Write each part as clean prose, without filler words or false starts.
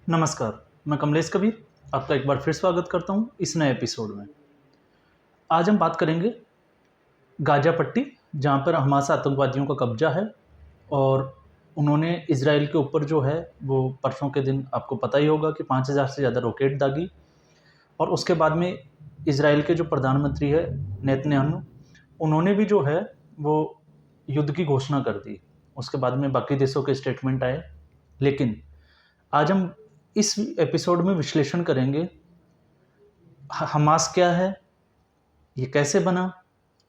नमस्कार, मैं कमलेश कबीर आपका एक बार फिर स्वागत करता हूँ इस नए एपिसोड में। आज हम बात करेंगे गाज़ा पट्टी, जहाँ पर हमास आतंकवादियों का कब्जा है और उन्होंने इज़राइल के ऊपर जो है वो परसों के दिन आपको पता ही होगा कि 5,000 से ज़्यादा रॉकेट दागी। और उसके बाद में इज़राइल के जो प्रधानमंत्री है नेतन्याहू, उन्होंने भी जो है वो युद्ध की घोषणा कर दी। उसके बाद में बाकी देशों के स्टेटमेंट आए। लेकिन आज हम इस एपिसोड में विश्लेषण करेंगे हमास क्या है, ये कैसे बना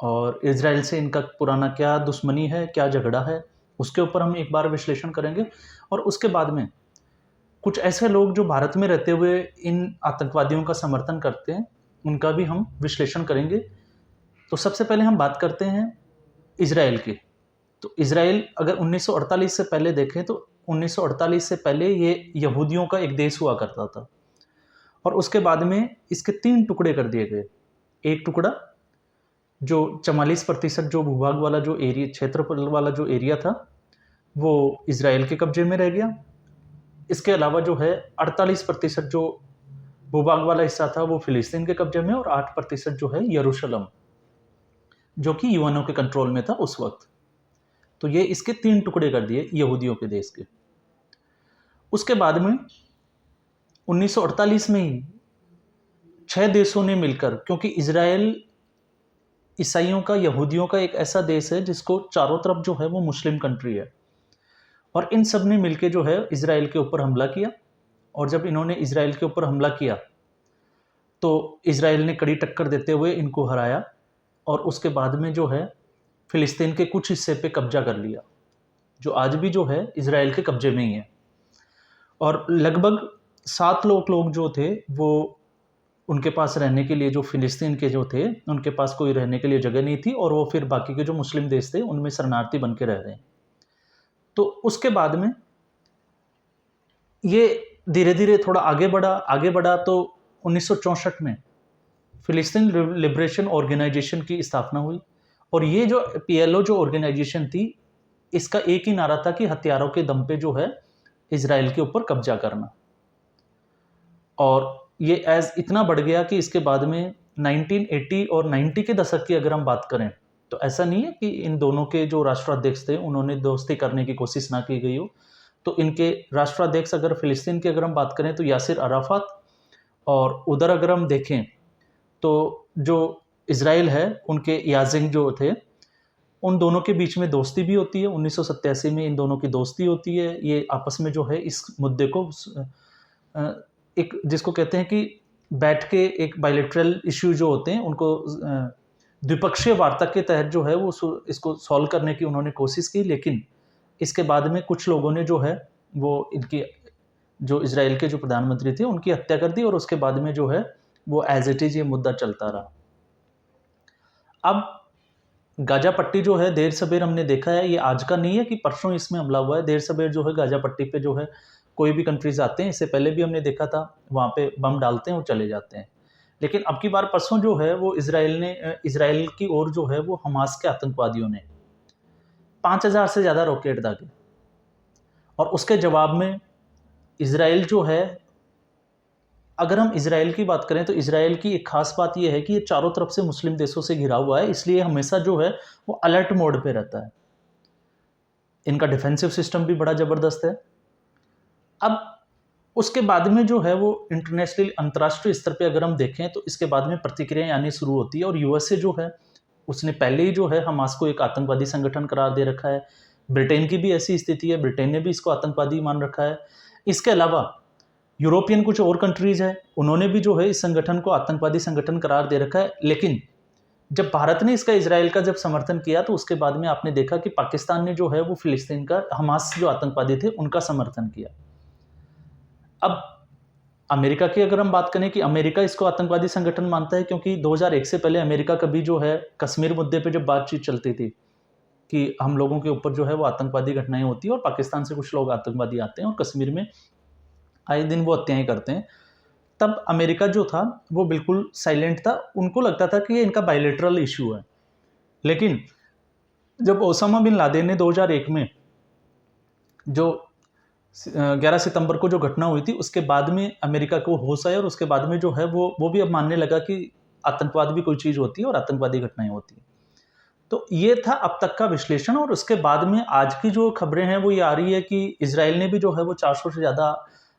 और इज़राइल से इनका पुराना क्या दुश्मनी है, क्या झगड़ा है, उसके ऊपर हम एक बार विश्लेषण करेंगे। और उसके बाद में कुछ ऐसे लोग जो भारत में रहते हुए इन आतंकवादियों का समर्थन करते हैं, उनका भी हम विश्लेषण करेंगे। तो सबसे पहले हम बात करते हैं इज़राइल की। तो इज़राइल अगर 1948 से पहले देखें तो 1948 से पहले ये यहूदियों का एक देश हुआ करता था और उसके बाद में इसके 3 टुकड़े कर दिए गए। एक टुकड़ा जो 44% जो भूभाग वाला जो एरिया क्षेत्रफल वाला जो एरिया था वो इज़राइल के कब्जे में रह गया। इसके अलावा जो है 48% जो भूभाग वाला हिस्सा था वो फिलिस्तीन के कब्जे में और 8% जो है यरूशलेम, जो कि यूएनओ के कंट्रोल में था उस वक्त। तो ये इसके 3 टुकड़े कर दिए यहूदियों के देश के। उसके बाद में 1948 में ही 6 देशों ने मिलकर, क्योंकि इज़राइल ईसाइयों का, यहूदियों का एक ऐसा देश है जिसको चारों तरफ जो है वो मुस्लिम कंट्री है, और इन सब ने मिलकर जो है इज़राइल के ऊपर हमला किया। और जब इन्होंने इज़राइल के ऊपर हमला किया तो इज़राइल ने कड़ी टक्कर देते हुए इनको हराया और उसके बाद में जो है फिलिस्तीन के कुछ हिस्से पे कब्जा कर लिया, जो आज भी जो है इज़राइल के कब्जे में ही है। और लगभग 7 लोग जो थे वो उनके पास रहने के लिए, जो फिलिस्तीन के जो थे उनके पास कोई रहने के लिए जगह नहीं थी और वो फिर बाकी के जो मुस्लिम देश थे उनमें शरणार्थी बन के रह रहे हैं। तो उसके बाद में ये धीरे धीरे थोड़ा आगे बढ़ा तो 1964 में फिलिस्तीन लिबरेशन ऑर्गेनाइजेशन की स्थापना हुई। और ये जो पीएलओ जो ऑर्गेनाइजेशन थी, इसका एक ही नारा था कि हथियारों के दम पे जो है इज़राइल के ऊपर कब्जा करना। और ये एज इतना बढ़ गया कि इसके बाद में 1980 और 90 के दशक की अगर हम बात करें तो ऐसा नहीं है कि इन दोनों के जो राष्ट्राध्यक्ष थे उन्होंने दोस्ती करने की कोशिश ना की गई हो। तो इनके राष्ट्राध्यक्ष अगर फिलिस्तीन की अगर हम बात करें तो यासिर अराफात, और उधर अगर हम देखें तो जो इज़राइल है उनके याजिन जो थे, उन दोनों के बीच में दोस्ती भी होती है। 1987 में इन दोनों की दोस्ती होती है। ये आपस में जो है इस मुद्दे को अ, एक जिसको कहते हैं कि बैठ के एक बायलैटरल इश्यू जो होते हैं उनको द्विपक्षीय वार्ता के तहत जो है वो इसको सॉल्व करने की उन्होंने कोशिश की। लेकिन इसके बाद में कुछ लोगों ने जो है वो इनकी, जो इज़राइल के जो प्रधानमंत्री थे उनकी हत्या कर दी और उसके बाद में जो है वो एज इट इज़ ये मुद्दा चलता रहा। अब गाज़ा पट्टी जो है देर सबेर हमने देखा है, ये आज का नहीं है कि परसों इसमें हमला हुआ है। देर सबेर जो है गाज़ा पट्टी पे जो है कोई भी कंट्रीज़ आते हैं, इससे पहले भी हमने देखा था, वहाँ पे बम डालते हैं और चले जाते हैं। लेकिन अब की बार परसों जो है वो इज़राइल की ओर जो है वो हमास के आतंकवादियों ने 5,000 से ज़्यादा रॉकेट दागे। और उसके जवाब में इज़राइल जो है, अगर हम इज़राइल की बात करें तो इज़राइल की एक ख़ास बात ये है कि ये चारों तरफ से मुस्लिम देशों से घिरा हुआ है, इसलिए हमेशा जो है वो अलर्ट मोड पे रहता है। इनका डिफेंसिव सिस्टम भी बड़ा ज़बरदस्त है। अब उसके बाद में जो है वो इंटरनेशनल, अंतर्राष्ट्रीय स्तर पे अगर हम देखें तो इसके बाद में प्रतिक्रियाएँ आनी शुरू होती है। और यूएसए जो है उसने पहले ही जो है हमास को एक आतंकवादी संगठन करार दे रखा है। ब्रिटेन की भी ऐसी स्थिति है, ब्रिटेन ने भी इसको आतंकवादी मान रखा है। इसके अलावा यूरोपियन कुछ और कंट्रीज़ हैं, उन्होंने भी जो है इस संगठन को आतंकवादी संगठन करार दे रखा है। लेकिन जब भारत ने इसका, इज़राइल का जब समर्थन किया तो उसके बाद में आपने देखा कि पाकिस्तान ने जो है वो फिलिस्तीन का, हमास जो आतंकवादी थे उनका समर्थन किया। अब अमेरिका की अगर हम बात करें कि अमेरिका इसको आतंकवादी संगठन मानता है, क्योंकि 2001 से पहले अमेरिका कभी जो है कश्मीर मुद्दे पे जब बातचीत चलती थी कि हम लोगों के ऊपर जो है वो आतंकवादी घटनाएं होती हैं और पाकिस्तान से कुछ लोग आतंकवादी आते हैं और कश्मीर में आए दिन वो हत्याएं करते हैं, तब अमेरिका जो था वो बिल्कुल साइलेंट था। उनको लगता था कि ये इनका बायलैटरल इशू है। लेकिन जब ओसामा बिन लादेन ने 2001 में जो 11 सितंबर को जो घटना हुई थी उसके बाद में अमेरिका को होश आया और उसके बाद में जो है वो भी अब मानने लगा कि आतंकवाद भी कोई चीज़ होती है और आतंकवादी घटनाएं होती हैं। तो ये था अब तक का विश्लेषण। और उसके बाद में आज की जो खबरें हैं वो ये आ रही है कि इजराइल ने भी जो है वो 400 से ज़्यादा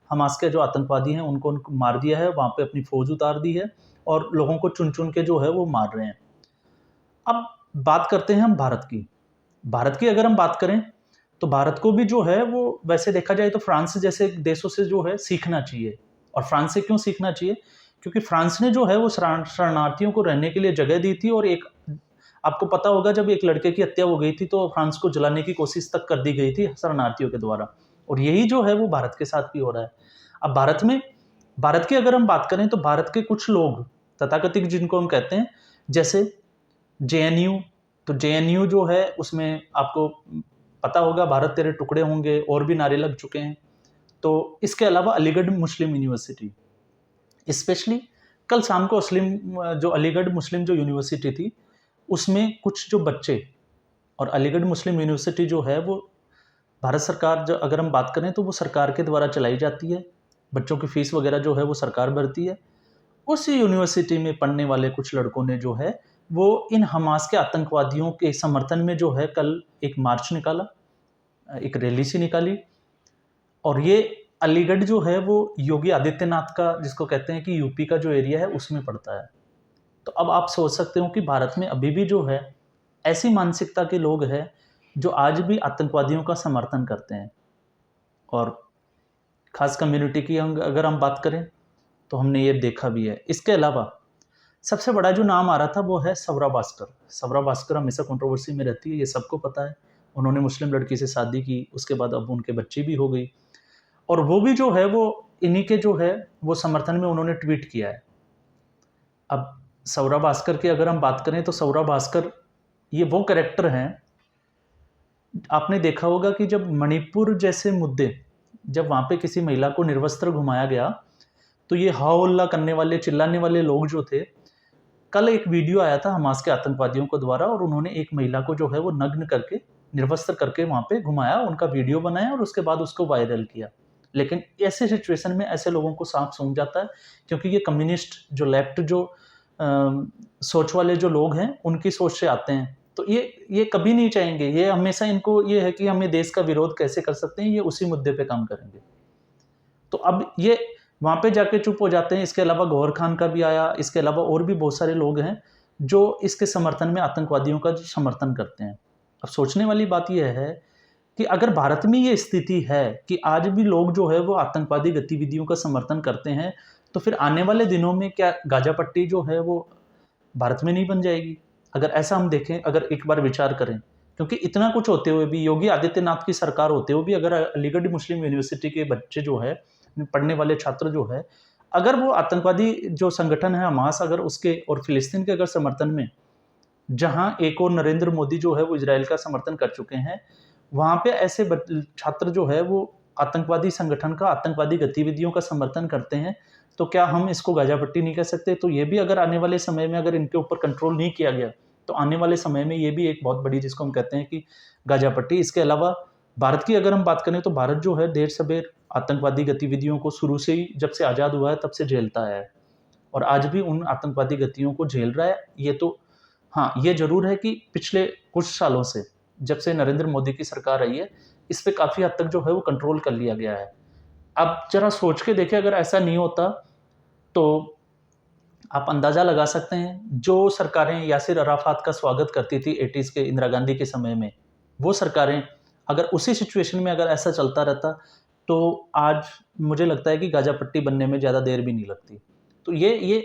हमास के जो आतंकवादी हैं उनको मार दिया है, वहाँ पे अपनी फौज उतार दी है और लोगों को चुन चुन के जो है वो मार रहे हैं। अब बात करते हैं हम भारत की। भारत की अगर हम बात करें तो भारत को भी जो है वो वैसे देखा जाए तो फ्रांस जैसे देशों से जो है सीखना चाहिए। और फ्रांस से क्यों सीखना चाहिए? क्योंकि फ्रांस ने जो है वो शरणार्थियों को रहने के लिए जगह दी थी। और एक आपको पता होगा जब एक लड़के की हत्या हो गई थी तो फ्रांस को जलाने की कोशिश तक कर दी गई थी शरणार्थियों के द्वारा। और यही जो है वो भारत के साथ भी हो रहा है। अब भारत की अगर हम बात करें तो भारत के कुछ लोग तथाकथित जिनको हम कहते हैं, जैसे जेएनयू। तो जेएनयू जो है उसमें आपको पता होगा भारत तेरे टुकड़े होंगे और भी नारे लग चुके हैं। तो इसके अलावा अलीगढ़ मुस्लिम यूनिवर्सिटी, स्पेशली कल शाम को जो अलीगढ़ मुस्लिम जो यूनिवर्सिटी थी उसमें कुछ जो बच्चे, और अलीगढ़ मुस्लिम यूनिवर्सिटी जो है वो भारत सरकार जो अगर हम बात करें तो वो सरकार के द्वारा चलाई जाती है, बच्चों की फीस वगैरह जो है वो सरकार भरती है। उस यूनिवर्सिटी में पढ़ने वाले कुछ लड़कों ने जो है वो इन हमास के आतंकवादियों के समर्थन में जो है कल एक मार्च निकाला, एक रैली सी निकाली। और ये अलीगढ़ जो है वो योगी आदित्यनाथ का, जिसको कहते हैं कि यूपी का जो एरिया है उसमें पड़ता है। तो अब आप सोच सकते हो कि भारत में अभी भी जो है ऐसी मानसिकता के लोग हैं जो आज भी आतंकवादियों का समर्थन करते हैं। और खास कम्युनिटी की अगर हम बात करें तो हमने ये देखा भी है। इसके अलावा सबसे बड़ा जो नाम आ रहा था वो है सवरा भास्कर। सवरा भास्कर हमेशा कंट्रोवर्सी में रहती है, ये सबको पता है। उन्होंने मुस्लिम लड़की से शादी की, उसके बाद अब उनके बच्चे भी हो गई। और वो भी जो है वो इन्हीं के जो है वो समर्थन में उन्होंने ट्वीट किया है। अब सौरा भास्कर की अगर हम बात करें तो सौरा भास्कर ये वो कैरेक्टर हैं, आपने देखा होगा कि जब मणिपुर जैसे मुद्दे, जब वहाँ पे किसी महिला को निर्वस्त्र घुमाया गया तो ये हाउल्ला करने वाले, चिल्लाने वाले लोग जो थे, कल एक वीडियो आया था हमास के आतंकवादियों को द्वारा और उन्होंने एक महिला को जो है वो नग्न करके, निर्वस्त्र करके वहाँ पे घुमाया, उनका वीडियो बनाया और उसके बाद उसको वायरल किया। लेकिन ऐसे सिचुएशन में ऐसे लोगों को सांप सूंघ जाता है, क्योंकि ये कम्युनिस्ट जो लेफ्ट जो सोच वाले जो लोग हैं उनकी सोच से आते हैं। तो ये कभी नहीं चाहेंगे, ये हमेशा इनको ये है कि हमें देश का विरोध कैसे कर सकते हैं, ये उसी मुद्दे पे काम करेंगे। तो अब ये वहाँ पे जाके चुप हो जाते हैं। इसके अलावा गौहर खान का भी आया, इसके अलावा और भी बहुत सारे लोग हैं जो इसके समर्थन में आतंकवादियों का जो समर्थन करते हैं। अब सोचने वाली बात यह है कि अगर भारत में ये स्थिति है कि आज भी लोग जो है वो आतंकवादी गतिविधियों का समर्थन करते हैं, तो फिर आने वाले दिनों में क्या गाजा पट्टी जो है वो भारत में नहीं बन जाएगी? अगर ऐसा हम देखें, अगर एक बार विचार करें, क्योंकि इतना कुछ होते हुए भी, योगी आदित्यनाथ की सरकार होते हुए भी, अगर अलीगढ़ मुस्लिम यूनिवर्सिटी के बच्चे जो है, पढ़ने वाले छात्र जो है, अगर वो आतंकवादी जो संगठन है हमास, अगर उसके और फिलिस्तीन के अगर समर्थन में, जहां एक और नरेंद्र मोदी जो है वो इजराइल का समर्थन कर चुके हैं, वहां पे ऐसे छात्र जो है वो आतंकवादी संगठन का, आतंकवादी गतिविधियों का समर्थन करते हैं, तो क्या हम इसको गाजा पट्टी नहीं कह सकते? तो ये भी अगर आने वाले समय में अगर इनके ऊपर कंट्रोल नहीं किया गया तो आने वाले समय में ये भी एक बहुत बड़ी, जिसको हम कहते हैं कि गाजा पट्टी। इसके अलावा भारत की अगर हम बात करें तो भारत जो है देर सबेर आतंकवादी गतिविधियों को शुरू से ही, जब से आज़ाद हुआ है तब से झेलता है और आज भी उन आतंकवादी गतियों को झेल रहा है। ये तो हाँ, ये जरूर है कि पिछले कुछ सालों से, जब से नरेंद्र मोदी की सरकार आई है, इस पे काफ़ी हद तक जो है वो कंट्रोल कर लिया गया है। अब जरा सोच के देखें, अगर ऐसा नहीं होता तो आप अंदाज़ा लगा सकते हैं, जो सरकारें यासिर अराफात का स्वागत करती थी 80s के इंदिरा गांधी के समय में, वो सरकारें अगर उसी सिचुएशन में अगर ऐसा चलता रहता तो आज मुझे लगता है कि गाजा पट्टी बनने में ज़्यादा देर भी नहीं लगती। तो ये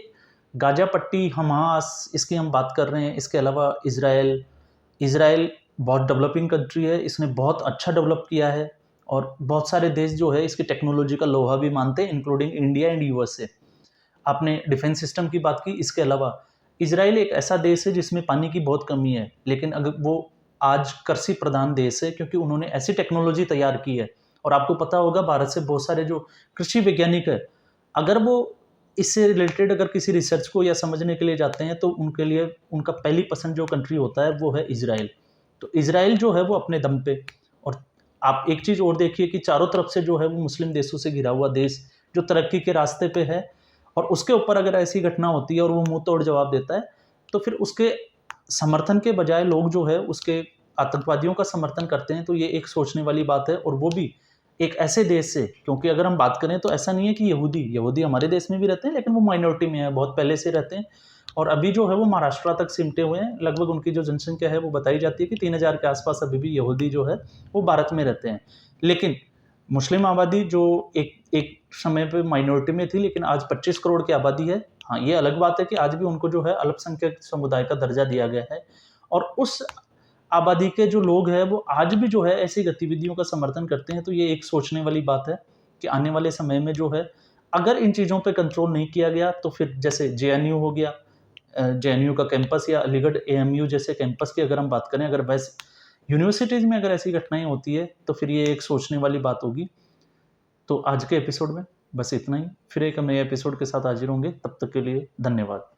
गाजा पट्टी, हमास, इसकी हम बात कर रहे हैं। इसके अलावा इज़राइल बहुत डेवलपिंग कंट्री है, इसने बहुत अच्छा डेवलप किया है और बहुत सारे देश जो है इसकी टेक्नोलॉजी का लोहा भी मानते हैं, इंक्लूडिंग इंडिया एंड यूएसए। आपने डिफेंस सिस्टम की बात की। इसके अलावा इजराइल एक ऐसा देश है जिसमें पानी की बहुत कमी है, लेकिन अगर वो आज कृषि प्रधान देश है, क्योंकि उन्होंने ऐसी टेक्नोलॉजी तैयार की है। और आपको पता होगा भारत से बहुत सारे जो कृषि वैज्ञानिक है, अगर वो इससे रिलेटेड अगर किसी रिसर्च को या समझने के लिए जाते हैं तो उनके लिए उनका पहली पसंद जो कंट्री होता है वो है इजराइल। तो इजराइल जो है वो अपने दम पे, और आप एक चीज़ और देखिए कि चारों तरफ से जो है वो मुस्लिम देशों से घिरा हुआ देश जो तरक्की के रास्ते पे है, और उसके ऊपर अगर ऐसी घटना होती है और वो मुंह तोड़ जवाब देता है, तो फिर उसके समर्थन के बजाय लोग जो है उसके आतंकवादियों का समर्थन करते हैं। तो ये एक सोचने वाली बात है, और वो भी एक ऐसे देश से, क्योंकि अगर हम बात करें तो ऐसा नहीं है कि यहूदी हमारे देश में भी रहते हैं, लेकिन वो माइनॉरिटी में है, बहुत पहले से रहते हैं, और अभी जो है वो महाराष्ट्र तक सिमटे हुए हैं। लगभग उनकी जो जनसंख्या है वो बताई जाती है कि 3,000 के आसपास अभी भी यहूदी जो है वो भारत में रहते हैं। लेकिन मुस्लिम आबादी जो एक एक समय पे माइनॉरिटी में थी, लेकिन आज 25 करोड़ की आबादी है। हाँ, ये अलग बात है कि आज भी उनको जो है अल्पसंख्यक समुदाय का दर्जा दिया गया है, और उस आबादी के जो लोग हैं वो आज भी जो है ऐसी गतिविधियों का समर्थन करते हैं। तो ये एक सोचने वाली बात है कि आने वाले समय में जो है अगर इन चीज़ों पे कंट्रोल नहीं किया गया तो फिर जैसे जेएनयू हो गया, जेएनयू का कैंपस, या अलीगढ़ एएमयू जैसे कैंपस की अगर हम बात करें, अगर वैसे यूनिवर्सिटीज़ में अगर ऐसी घटनाएं होती है तो फिर ये एक सोचने वाली बात होगी। तो आज के एपिसोड में बस इतना ही, फिर एक नए एपिसोड के साथ हाजिर होंगे, तब तक के लिए धन्यवाद।